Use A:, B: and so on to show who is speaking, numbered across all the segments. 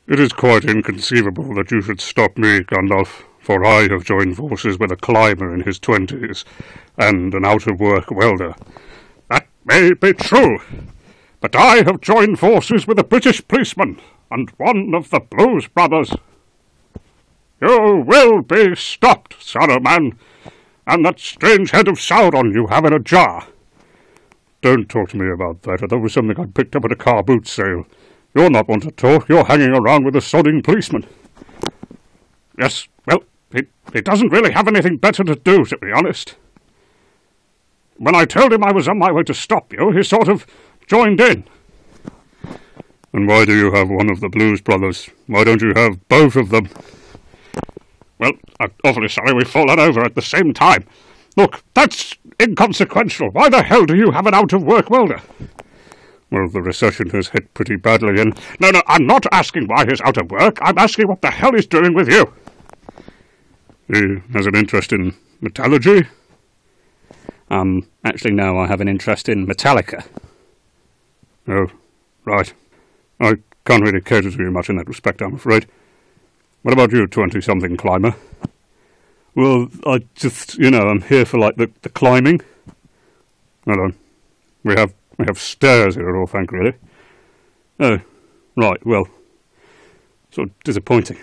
A: It is quite inconceivable that you should stop me, Gandalf, for I have joined forces with a climber in his 20s, and an out-of-work welder. That may be true, but I have joined forces with a British policeman, and one of the Blues Brothers. You will be stopped, Saruman, and that strange head of Sauron you have in a jar. Don't talk to me about that. That was something I picked up at a car boot sale. You're not one to talk. You're hanging around with a sodding policeman. Yes, well, he doesn't really have anything better to do, to be honest. When I told him I was on my way to stop you, he sort of joined in. And why do you have one of the Blues Brothers? Why don't you have both of them? Well, I'm awfully sorry we've fallen over at the same time. Look, that's inconsequential. Why the hell do you have an out-of-work welder? Well, the recession has hit pretty badly, and... No, I'm not asking why he's out of work. I'm asking what the hell he's doing with you. He has an interest in metallurgy?
B: Actually, no, I have an interest in Metallica.
A: Oh, right. I can't really cater to you much in that respect, I'm afraid. What about you, 20-something climber?
C: Well, I just, I'm here for, the climbing.
A: Hello. We have stairs here, all thankfully.
C: Oh, right, well, sort of disappointing.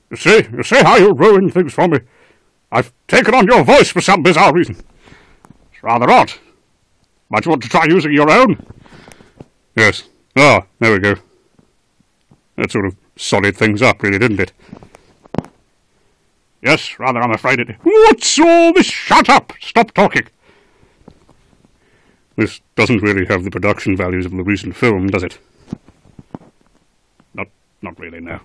A: You see how you ruin things for me? I've taken on your voice for some bizarre reason. It's rather odd. Might you want to try using your own?
C: Yes. Ah, there we go. That sort of solid things up, really, didn't it?
A: Yes, rather, I'm afraid it... What's all this? Shut up! Stop talking!
C: This doesn't really have the production values of the recent film, does it?
A: Not really, no.